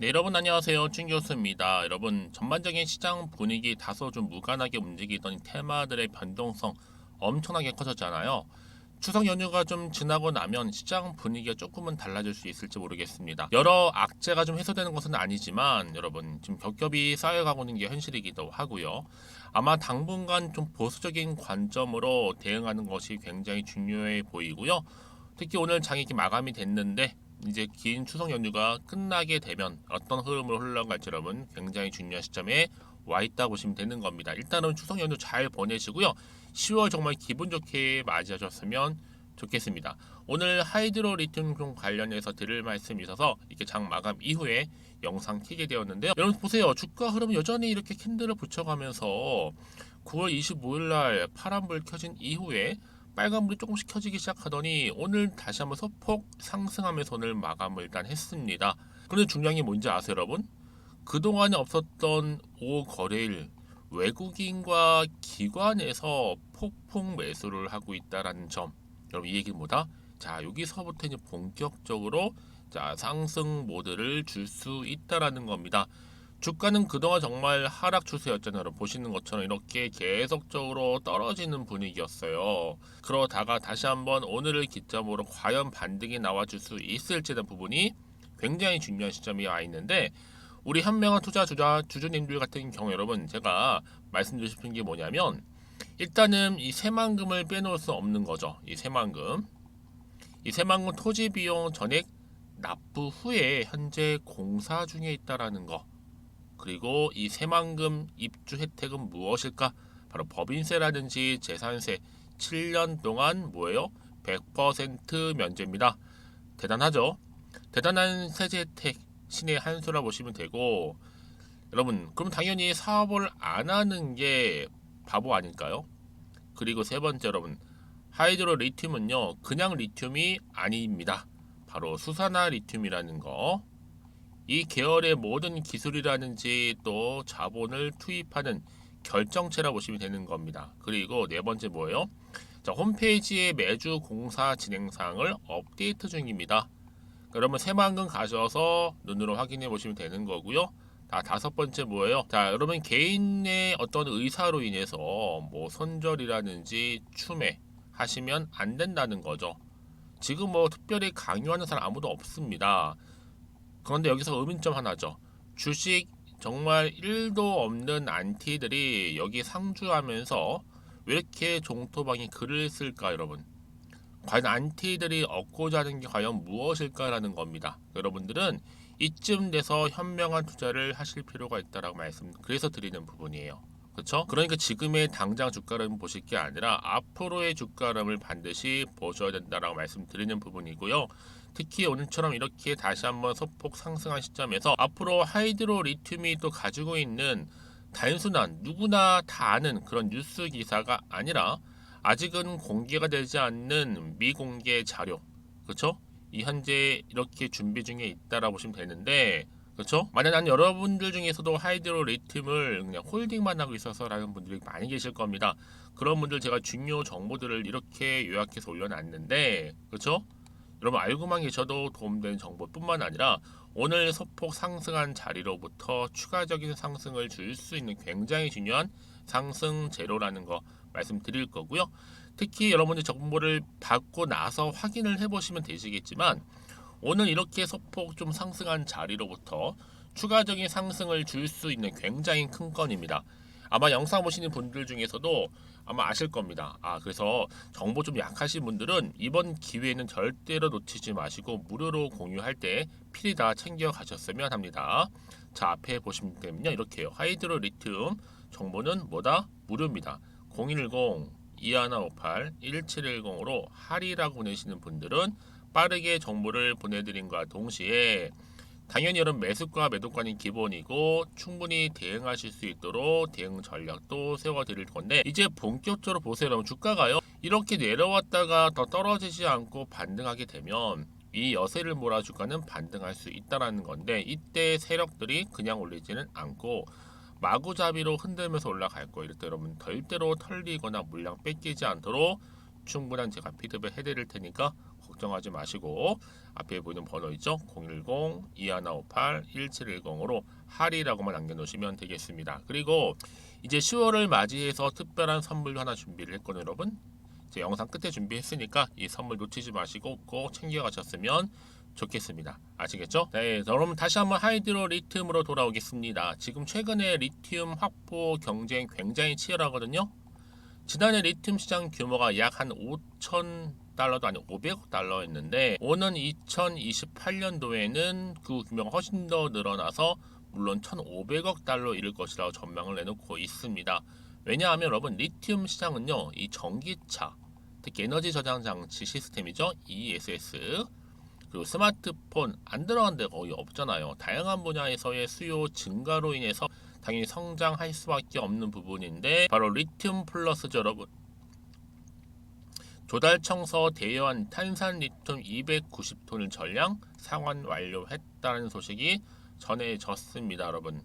네, 여러분 안녕하세요. 준 교수입니다. 여러분, 전반적인 시장 분위기 다소 좀 무관하게 움직이던 이 테마들의 변동성 엄청나게 커졌잖아요. 추석 연휴가 좀 지나고 나면 시장 분위기가 조금은 달라질 수 있을지 모르겠습니다. 여러 악재가 좀 해소되는 것은 아니지만 여러분 지금 겹겹이 쌓여가고 있는 게 현실이기도 하고요. 아마 당분간 좀 보수적인 관점으로 대응하는 것이 굉장히 중요해 보이고요. 특히 오늘 장이 마감이 됐는데 이제 긴 추석 연휴가 끝나게 되면 어떤 흐름으로 흘러갈지 여러분 굉장히 중요한 시점에 와 있다 보시면 되는 겁니다. 일단은 추석 연휴 잘 보내시고요. 10월 정말 기분 좋게 맞이하셨으면 좋겠습니다. 오늘 하이드로 리튬 관련해서 드릴 말씀이 있어서 이렇게 장 마감 이후에 영상 키게 되었는데요. 여러분 보세요. 주가 흐름 여전히 이렇게 캔들을 붙여가면서 9월 25일 날 파란불 켜진 이후에 빨간불이 조금씩 켜지기 시작하더니 오늘 다시 한번 소폭 상승하면서 오늘 마감을 일단 했습니다. 그런데 중요한 게 뭔지 아세요, 여러분? 그동안에 없었던 5 거래일 외국인과 기관에서 폭풍 매수를 하고 있다라는 점. 여러분 이 얘기는 뭐다? 자, 여기서부터 이제 본격적으로 자, 상승 모드를 줄 수 있다라는 겁니다. 주가는 그동안 정말 하락 추세였잖아요. 여러분 보시는 것처럼 이렇게 계속적으로 떨어지는 분위기였어요. 그러다가 다시 한번 오늘을 기점으로 과연 반등이 나와줄 수 있을지 는 부분이 굉장히 중요한 시점이 와 있는데 우리 현명한 주주님들 같은 경우 여러분 제가 말씀드리고 싶은 게 뭐냐면 일단은 이 새만금을 빼놓을 수 없는 거죠. 이 새만금 토지 비용 전액 납부 후에 현재 공사 중에 있다라는 거. 그리고 이 새만금 입주 혜택은 무엇일까? 바로 법인세라든지 재산세 7년 동안 뭐예요? 100% 면제입니다. 대단하죠? 대단한 세제 혜택 신의 한 수라 보시면 되고 여러분 그럼 당연히 사업을 안 하는 게 바보 아닐까요? 그리고 세 번째 여러분 하이드로 리튬은요 그냥 리튬이 아닙니다. 바로 수산화 리튬이라는 거. 이 계열의 모든 기술이라든지 또 자본을 투입하는 결정체라 보시면 되는 겁니다. 그리고 네 번째 뭐예요? 자, 홈페이지에 매주 공사 진행 사항을 업데이트 중입니다. 그러면 새만금 가셔서 눈으로 확인해 보시면 되는 거고요. 다섯 번째 뭐예요? 자, 여러분 개인의 어떤 의사로 인해서 뭐 손절이라든지 추매 하시면 안 된다는 거죠. 지금 뭐 특별히 강요하는 사람 아무도 없습니다. 그런데 여기서 의문점 하나죠. 주식 정말 1도 없는 안티들이 여기 상주하면서 왜 이렇게 종토방이 글을 쓸까 여러분? 과연 안티들이 얻고자 하는 게 과연 무엇일까라는 겁니다. 여러분들은 이쯤 돼서 현명한 투자를 하실 필요가 있다라고 그래서 드리는 부분이에요. 그렇죠? 그러니까 지금의 당장 주가를 보실 게 아니라 앞으로의 주가를 반드시 보셔야 된다라고 말씀드리는 부분이고요. 특히 오늘처럼 이렇게 다시 한번 소폭 상승한 시점에서 앞으로 하이드로 리튬이 또 가지고 있는 단순한 누구나 다 아는 그런 뉴스 기사가 아니라 아직은 공개가 되지 않는 미공개 자료, 그렇죠? 이 현재 이렇게 준비 중에 있다라고 보시면 되는데, 그렇죠? 만약 난 여러분들 중에서도 하이드로 리튬을 그냥 홀딩만 하고 있어서라는 분들이 많이 계실 겁니다. 그런 분들 제가 중요 정보들을 이렇게 요약해서 올려놨는데, 그렇죠? 여러분 알고만 계셔도 도움되는 정보뿐만 아니라 오늘 소폭 상승한 자리로부터 추가적인 상승을 줄 수 있는 굉장히 중요한 상승 재료라는 거 말씀드릴 거고요. 특히 여러분들 정보를 받고 나서 확인을 해보시면 되시겠지만 오늘 이렇게 소폭 좀 상승한 자리로부터 추가적인 상승을 줄 수 있는 굉장히 큰 건입니다. 아마 영상 보시는 분들 중에서도 아마 아실 겁니다. 그래서 정보 좀 약하신 분들은 이번 기회는 절대로 놓치지 마시고 무료로 공유할 때 필히 다 챙겨 가셨으면 합니다. 자, 앞에 보시면 되면요. 이렇게요. 하이드로 리튬 정보는 뭐다? 무료입니다. 010-2158-1710으로 할이라고 보내시는 분들은 빠르게 정보를 보내드림과 동시에 당연히 여러분 매수가 매도가는 기본이고 충분히 대응하실 수 있도록 대응 전략도 세워드릴 건데 이제 본격적으로 보세요. 여러분 주가가요 이렇게 내려왔다가 더 떨어지지 않고 반등하게 되면 이 여세를 몰아 주가는 반등할 수 있다라는 건데 이때 세력들이 그냥 올리지는 않고 마구잡이로 흔들면서 올라갈 거예요. 이럴 때 여러분 절대로 털리거나 물량 뺏기지 않도록 충분한 제가 피드백 해드릴 테니까 걱정하지 마시고 앞에 보이는 번호 있죠? 010-2158-1710으로 할이라고만 남겨놓으시면 되겠습니다. 그리고 이제 10월을 맞이해서 특별한 선물 하나 준비를 했거든요, 여러분. 제 영상 끝에 준비했으니까 이 선물 놓치지 마시고 꼭 챙겨가셨으면 좋겠습니다. 아시겠죠? 네, 여러분 다시 한번 하이드로 리튬으로 돌아오겠습니다. 지금 최근에 리튬 확보 경쟁 굉장히 치열하거든요. 지난해 리튬 시장 규모가 약 한 5천 달러도 아니고 500억 달러였는데 오는 2028년도에는 그 규모가 훨씬 더 늘어나서 물론 1,500억 달러 이를 것이라고 전망을 내놓고 있습니다. 왜냐하면 여러분 리튬 시장은요, 이 전기차, 특히 에너지 저장 장치 시스템이죠, ESS, 그리고 스마트폰 안 들어간 데가 거의 없잖아요. 다양한 분야에서의 수요 증가로 인해서 당연히 성장할 수밖에 없는 부분인데 바로 리튬 플러스죠, 여러분. 조달청서 대여한 탄산 리튬 290톤을 전량 상환 완료했다는 소식이 전해졌습니다, 여러분.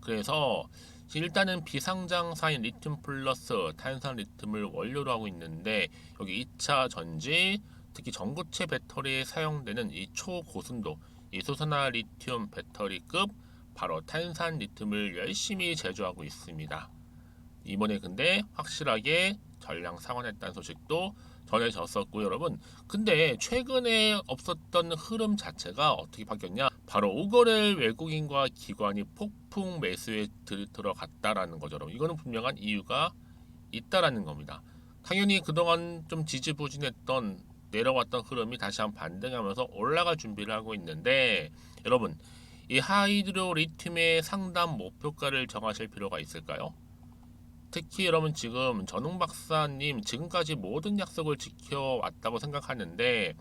그래서 일단은 비상장사인 리튬 플러스 탄산 리튬을 원료로 하고 있는데 여기 2차 전지, 특히 전고체 배터리에 사용되는 이 초고순도 이 소선화 리튬 배터리급 바로 탄산 리튬을 열심히 제조하고 있습니다. 이번에 근데 확실하게 전량 상환했다는 소식도 전해졌었고요, 여러분. 근데 최근에 없었던 흐름 자체가 어떻게 바뀌었냐? 바로 우거래 외국인과 기관이 폭풍 매수에 들어갔다라는 거죠, 여러분. 이거는 분명한 이유가 있다라는 겁니다. 당연히 그동안 좀 지지부진했던 내려왔던 흐름이 다시 한번 반등하면서 올라갈 준비를 하고 있는데 여러분, 이 하이드로 리튬의 상담 목표가를 정하실 필요가 있을까요? 특히 여러분 지금 전웅 박사님 지금까지 모든 약속을 지켜왔다고 생각하는데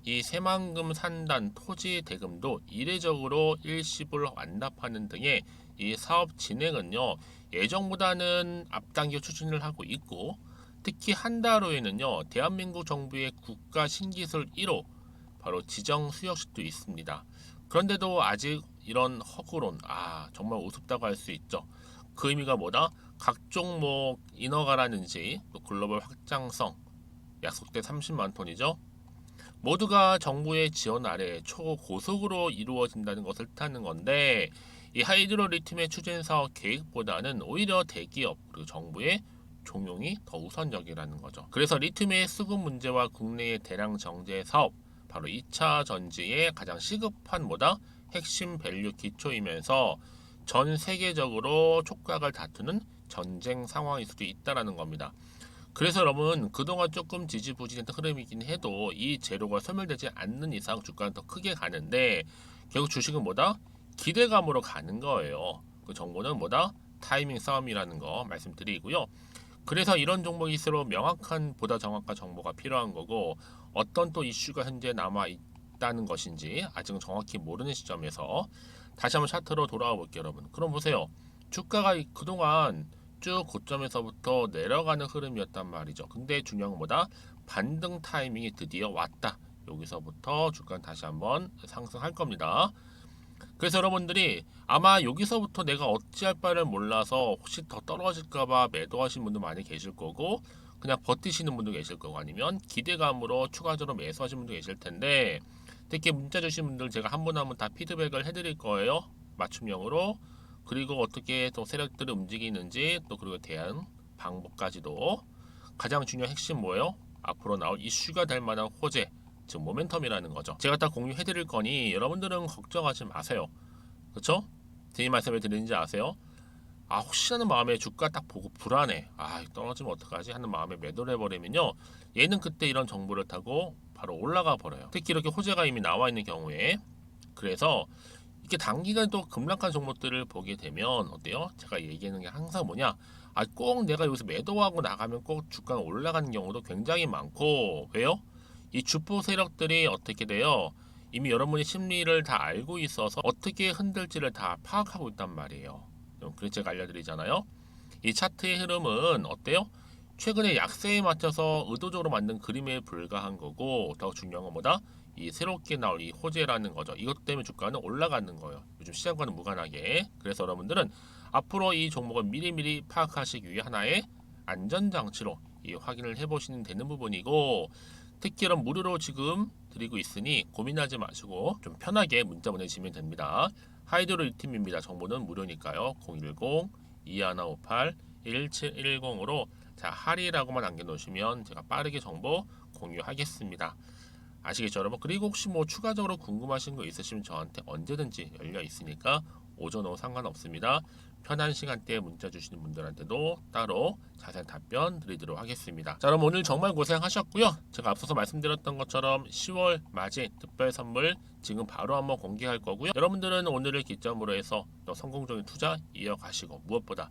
이 새만금 산단 토지 대금도 이례적으로 일시불 완납하는 등의 이 사업 진행은요, 예정보다는 앞당겨 추진을 하고 있고 특히 한 달 후에는요, 대한민국 정부의 국가 신기술 1호 바로 지정 수여식도 있습니다. 그런데도 아직 이런 허구론, 정말 우습다고 할 수 있죠. 그 의미가 뭐다? 각종 인허가라든지 또 글로벌 확장성, 약속된 30만 톤이죠. 모두가 정부의 지원 아래 초고속으로 이루어진다는 것을 뜻하는 건데 이 하이드로 리튬의 추진 사업 계획보다는 오히려 대기업 그리고 정부의 종용이 더 우선적이라는 거죠. 그래서 리튬의 수급 문제와 국내의 대량 정제 사업, 바로 2차 전지의 가장 시급한 핵심 밸류 기초이면서 전 세계적으로 촉각을 다투는 전쟁 상황일 수도 있다라는 겁니다. 그래서 여러분 그동안 조금 지지부진했던 흐름이긴 해도 이 재료가 소멸되지 않는 이상 주가는 더 크게 가는데 결국 주식은 기대감으로 가는 거예요. 그 정보는 타이밍 싸움이라는 거 말씀드리고요. 그래서 이런 종목일수록 명확한 보다 정확한 정보가 필요한 거고 어떤 또 이슈가 현재 남아 있다는 것인지 아직은 정확히 모르는 시점에서 다시 한번 차트로 돌아와 볼게요, 여러분. 그럼 보세요. 주가가 그동안 쭉 고점에서부터 내려가는 흐름이었단 말이죠. 근데 중요한 건 반등 타이밍이 드디어 왔다. 여기서부터 주가는 다시 한번 상승할 겁니다. 그래서 여러분들이 아마 여기서부터 내가 어찌할 바를 몰라서 혹시 더 떨어질까봐 매도하신 분도 많이 계실 거고 그냥 버티시는 분도 계실 거고 아니면 기대감으로 추가적으로 매수하신 분도 계실 텐데 특히 문자 주신 분들 제가 한 분 한 분 다 피드백을 해드릴 거예요. 맞춤형으로. 그리고 어떻게 또 세력들이 움직이는지 또 그리고 대한 방법까지도. 가장 중요한 핵심 뭐예요? 앞으로 나올 이슈가 될 만한 호재, 즉 모멘텀이라는 거죠. 제가 다 공유해 드릴 거니 여러분들은 걱정하지 마세요. 그렇죠? 제 말씀을 드리는지 아세요? 혹시라는 마음에 주가 딱 보고 불안해. 떨어지면 어떡하지? 하는 마음에 매도를 해버리면요, 얘는 그때 이런 정보를 타고 바로 올라가 버려요. 특히 이렇게 호재가 이미 나와 있는 경우에. 그래서 이렇게 단기간 또 급락한 종목들을 보게 되면 어때요? 제가 얘기하는 게 항상 꼭 내가 여기서 매도하고 나가면 꼭 주가가 올라가는 경우도 굉장히 많고. 왜요? 이 주포 세력들이 어떻게 돼요? 이미 여러분의 심리를 다 알고 있어서 어떻게 흔들지를 다 파악하고 있단 말이에요. 그래서 제가 알려드리잖아요. 이 차트의 흐름은 어때요? 최근에 약세에 맞춰서 의도적으로 만든 그림에 불과한 거고 더 중요한 건 이 새롭게 나올 이 호재라는 거죠. 이것 때문에 주가는 올라가는 거예요. 요즘 시장과는 무관하게. 그래서 여러분들은 앞으로 이 종목을 미리미리 파악하시기 위해 하나의 안전장치로 이 확인을 해보시면 되는 부분이고 특히 이런 무료로 지금 드리고 있으니 고민하지 마시고 좀 편하게 문자 보내주시면 됩니다. 하이드로 1팀입니다. 정보는 무료니까요. 010-2158-1710으로 자, 할이라고만 남겨놓으시면 제가 빠르게 정보 공유하겠습니다. 아시겠죠 여러분? 그리고 혹시 뭐 추가적으로 궁금하신 거 있으시면 저한테 언제든지 열려 있으니까 오전 오후 상관없습니다. 편한 시간대에 문자 주시는 분들한테도 따로 자세한 답변 드리도록 하겠습니다. 자, 그럼 오늘 정말 고생하셨고요. 제가 앞서서 말씀드렸던 것처럼 10월 맞이 특별 선물 지금 바로 한번 공개할 거고요. 여러분들은 오늘을 기점으로 해서 또 성공적인 투자 이어가시고 무엇보다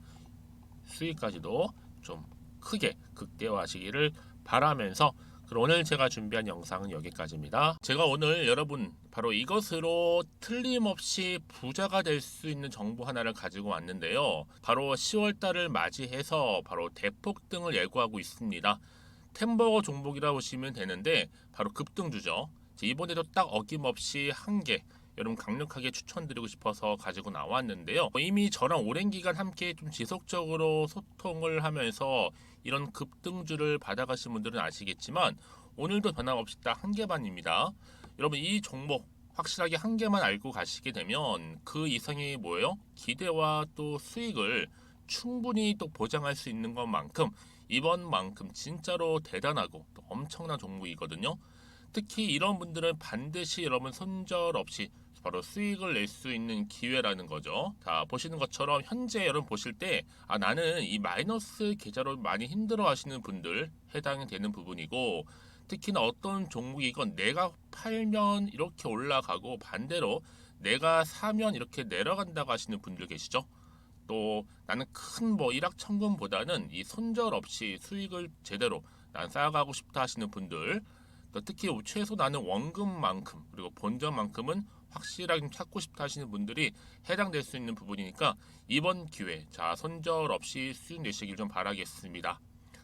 수익까지도 좀 크게 극대화하시기를 바라면서 그럼 오늘 제가 준비한 영상은 여기까지입니다. 제가 오늘 여러분 바로 이것으로 틀림없이 부자가 될 수 있는 정보 하나를 가지고 왔는데요. 바로 10월달을 맞이해서 바로 대폭등을 예고하고 있습니다. 템버거 종목이라고 보시면 되는데 바로 급등주죠. 이번에도 딱 어김없이 한 개 여러분 강력하게 추천드리고 싶어서 가지고 나왔는데요. 이미 저랑 오랜 기간 함께 좀 지속적으로 소통을 하면서 이런 급등주를 받아가신 분들은 아시겠지만 오늘도 변함없이 딱 한 개만입니다. 여러분 이 종목 확실하게 한 개만 알고 가시게 되면 그 이상이 뭐예요? 기대와 또 수익을 충분히 또 보장할 수 있는 것만큼 이번만큼 진짜로 대단하고 또 엄청난 종목이거든요. 특히 이런 분들은 반드시 여러분 손절 없이 바로 수익을 낼 수 있는 기회라는 거죠. 자, 보시는 것처럼 현재 여러분 보실 때 나는 이 마이너스 계좌로 많이 힘들어 하시는 분들 해당이 되는 부분이고 특히나 어떤 종목이건 내가 팔면 이렇게 올라가고 반대로 내가 사면 이렇게 내려간다고 하시는 분들 계시죠. 또 나는 큰 뭐 일확천금보다는 이 손절 없이 수익을 제대로 난 쌓아가고 싶다 하시는 분들 또 특히 최소 나는 원금만큼 그리고 본전만큼은 확실하게 좀 찾고 싶다 하시는 분들이 해당될 수 있는 부분이니까 이번 기회 자 손절 없이 수익 내시길 좀 바라겠습니다.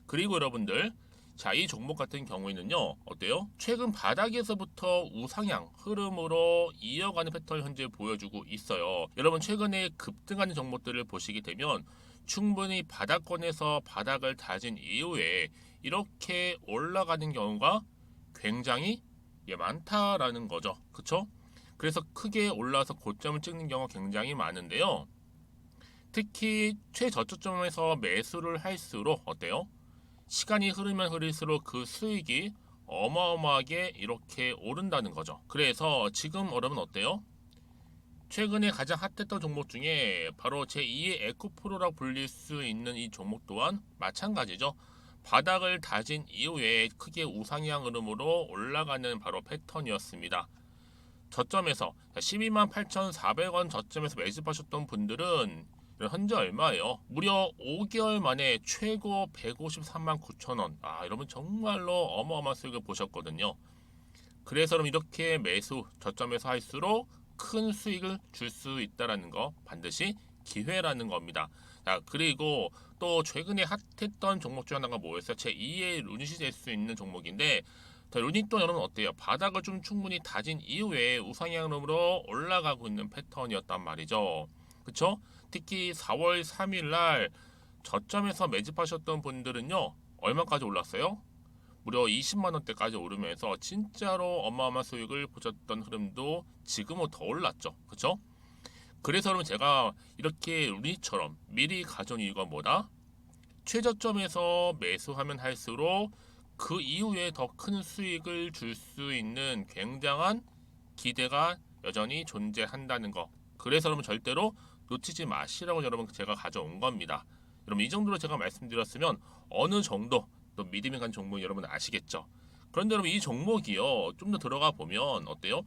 그리고 여러분들 자, 이 종목 같은 경우에는요 어때요? 최근 바닥에서부터 우상향 흐름으로 이어가는 패턴을 현재 보여주고 있어요. 여러분 최근에 급등하는 종목들을 보시게 되면 충분히 바닥권에서 바닥을 다진 이후에 이렇게 올라가는 경우가 굉장히 많다라는 거죠. 그쵸? 그래서 크게 올라서 고점을 찍는 경우가 굉장히 많은데요. 특히 최저점에서 매수를 할수록 어때요? 시간이 흐르면 흐를수록 그 수익이 어마어마하게 이렇게 오른다는 거죠. 그래서 지금 여러분 어때요? 최근에 가장 핫했던 종목 중에 바로 제2의 에코프로라고 불릴 수 있는 이 종목 또한 마찬가지죠. 바닥을 다진 이후에 크게 우상향 흐름으로 올라가는 바로 패턴이었습니다. 저점에서 128,400원 저점에서 매집하셨던 분들은 현재 얼마예요? 무려 5개월 만에 최고 153만 9천원. 여러분 정말로 어마어마한 수익을 보셨거든요. 그래서 그럼 이렇게 매수 저점에서 할수록 큰 수익을 줄 수 있다는 거 반드시 기회라는 겁니다. 자, 그리고 또 최근에 핫했던 종목 중 하나가 뭐였어요? 제2의 루닛이 될 수 있는 종목인데 루닛도 여러분 어때요? 바닥을 좀 충분히 다진 이후에 우상향으로 올라가고 있는 패턴이었단 말이죠. 그쵸? 특히 4월 3일 날 저점에서 매집하셨던 분들은요 얼마까지 올랐어요? 무려 20만 원대까지 오르면서 진짜로 어마어마한 수익을 보셨던 흐름도 지금은 더 올랐죠. 그쵸? 그래서 여러분 제가 이렇게 루닛처럼 미리 가져온 이유가 뭐다? 최저점에서 매수하면 할수록 그 이후에 더 큰 수익을 줄 수 있는 굉장한 기대가 여전히 존재한다는 거. 그래서 여러분 절대로 놓치지 마시라고 여러분 제가 가져온 겁니다. 여러분 이 정도로 제가 말씀드렸으면 어느 정도 또 믿음이 간 종목 여러분 아시겠죠? 그런데 여러분 이 종목이요 좀 더 들어가 보면 어때요?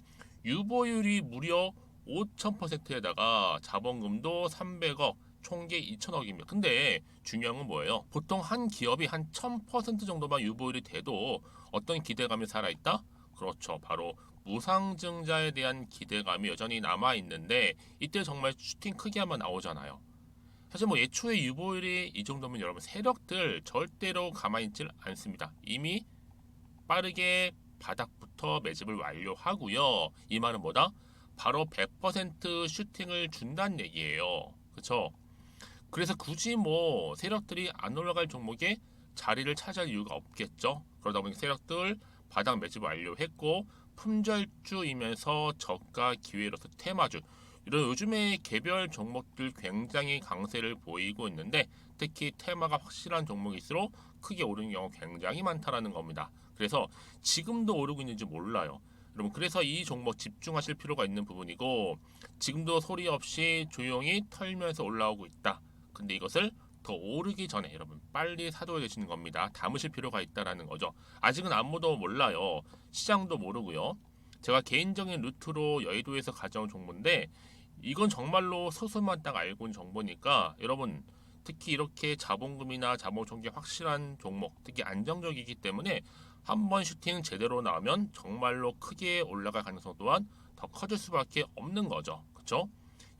유보율이 무려 5,000%에다가 자본금도 300억, 총계 2천억입니다. 근데 중요한 건 뭐예요? 보통 한 기업이 한 1000% 정도만 유보율이 돼도 어떤 기대감이 살아있다? 그렇죠. 바로 무상증자에 대한 기대감이 여전히 남아있는데 이때 정말 슈팅 크게 한번 나오잖아요. 사실 뭐 예초에 유보율이 이 정도면 여러분 세력들 절대로 가만히 있질 않습니다. 이미 빠르게 바닥부터 매집을 완료하고요. 이 말은 뭐다? 바로 100% 슈팅을 준다는 얘기예요. 그쵸? 그래서 굳이 뭐 세력들이 안 올라갈 종목에 자리를 차지할 이유가 없겠죠. 그러다 보니 세력들 바닥 매집 완료했고 품절주이면서 저가 기회로서 테마주 이런 요즘에 개별 종목들 굉장히 강세를 보이고 있는데 특히 테마가 확실한 종목일수록 크게 오르는 경우 굉장히 많다라는 겁니다. 그래서 지금도 오르고 있는지 몰라요. 여러분 그래서 이 종목 집중하실 필요가 있는 부분이고 지금도 소리 없이 조용히 털면서 올라오고 있다. 근데 이것을 더 오르기 전에 여러분 빨리 사둬야 되시는 겁니다. 담으실 필요가 있다라는 거죠. 아직은 아무도 몰라요. 시장도 모르고요. 제가 개인적인 루트로 여의도에서 가져온 정보인데 이건 정말로 소수만 딱 알고 있는 정보니까 여러분 특히 이렇게 자본금이나 자본총계 확실한 종목 특히 안정적이기 때문에 한번 슈팅 제대로 나오면 정말로 크게 올라갈 가능성 또한 더 커질 수밖에 없는 거죠. 그렇죠?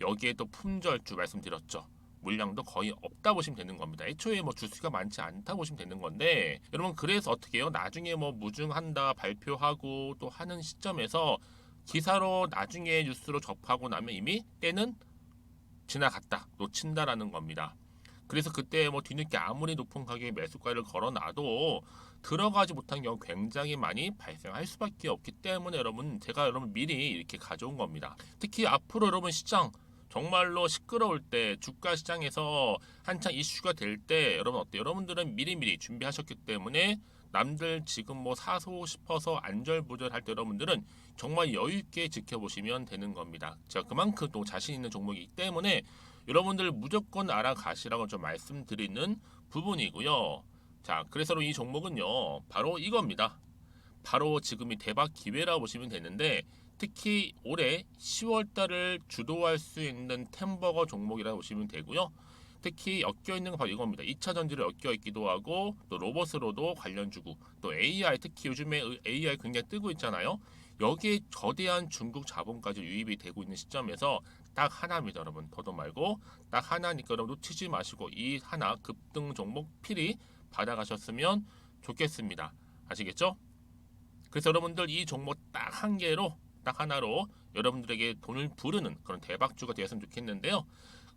여기에 또 품절주 말씀드렸죠. 물량도 거의 없다 보시면 되는 겁니다. 애초에 뭐 주수가 많지 않다 보시면 되는 건데 여러분 그래서 어떻게 해요? 나중에 뭐 무증한다 발표하고 또 하는 시점에서 기사로 나중에 뉴스로 접하고 나면 이미 때는 지나갔다 놓친다라는 겁니다. 그래서 그때 뭐 뒤늦게 아무리 높은 가격에 매수가를 걸어놔도 들어가지 못한 경우 굉장히 많이 발생할 수밖에 없기 때문에 여러분 제가 여러분 미리 이렇게 가져온 겁니다. 특히 앞으로 여러분 시장 정말로 시끄러울 때 주가 시장에서 한창 이슈가 될 때 여러분 어때요? 여러분들은 미리미리 준비하셨기 때문에 남들 지금 뭐 사고 싶어서 안절부절할 때 여러분들은 정말 여유 있게 지켜보시면 되는 겁니다. 제가 그만큼 또 자신 있는 종목이기 때문에 여러분들 무조건 알아가시라고 좀 말씀드리는 부분이고요. 자, 그래서 이 종목은요, 바로 이겁니다. 바로 지금이 대박 기회라 보시면 되는데 특히 올해 10월 달을 주도할 수 있는 템버거 종목이라 보시면 되고요. 특히 엮여 있는 건 바로 이겁니다. 2차 전지를 엮여 있기도 하고 또 로봇으로도 관련 주고 또 AI 특히 요즘에 AI 굉장히 뜨고 있잖아요. 여기에 거대한 중국 자본까지 유입이 되고 있는 시점에서 딱 하나입니다, 여러분. 더도 말고 딱 하나니까 여러분 놓치지 마시고 이 하나 급등 종목 필히 받아가셨으면 좋겠습니다. 아시겠죠? 그래서 여러분들 이 종목 딱 한 개로 딱 하나로 여러분들에게 돈을 부르는 그런 대박주가 되었으면 좋겠는데요.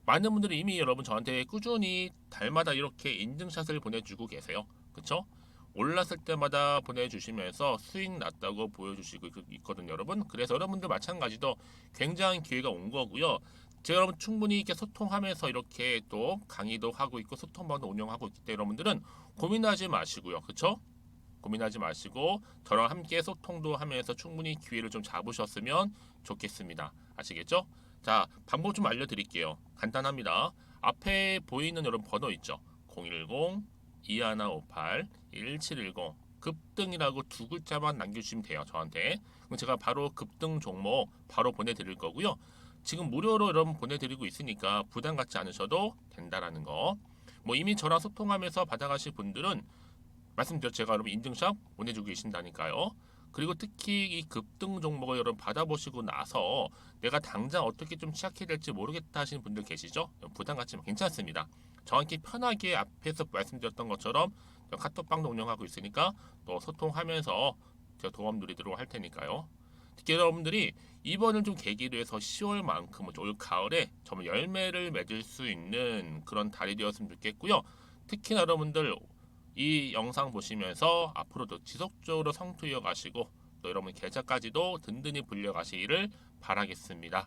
많은 분들이 이미 여러분 저한테 꾸준히 달마다 이렇게 인증샷을 보내주고 계세요. 그쵸? 올랐을 때마다 보내주시면서 수익 났다고 보여주시고 있거든요, 여러분. 그래서 여러분들 마찬가지도 굉장히 기회가 온 거고요. 제가 여러분 충분히 이렇게 소통하면서 이렇게 또 강의도 하고 있고 소통방도 운영하고 있기 때문에 여러분들은 고민하지 마시고요. 그쵸? 고민하지 마시고 저랑 함께 소통도 하면서 충분히 기회를 좀 잡으셨으면 좋겠습니다. 아시겠죠? 자, 방법 좀 알려드릴게요. 간단합니다. 앞에 보이는 여러분 번호 있죠? 010-2158-1710 급등이라고 두 글자만 남겨주시면 돼요. 저한테. 그럼 제가 바로 급등 종목 바로 보내드릴 거고요. 지금 무료로 여러분 보내드리고 있으니까 부담 갖지 않으셔도 된다라는 거. 뭐 이미 저랑 소통하면서 받아가실 분들은 말씀드렸죠. 제가 여러분 인증샷 보내주고 계신다니까요. 그리고 특히 이 급등 종목을 여러분 받아보시고 나서 내가 당장 어떻게 좀 시작해야 될지 모르겠다 하시는 분들 계시죠? 부담 갖지만 괜찮습니다. 정확히 편하게 앞에서 말씀드렸던 것처럼 카톡방도 운영하고 있으니까 또 소통하면서 제가 도움 드리도록 할 테니까요. 특히 여러분들이 이번을 좀 계기로 해서 10월만큼은 올 가을에 정말 열매를 맺을 수 있는 그런 달이 되었으면 좋겠고요. 특히나 여러분들 이 영상 보시면서 앞으로도 지속적으로 성투 이어가시고 또 여러분 계좌까지도 든든히 불려가시기를 바라겠습니다.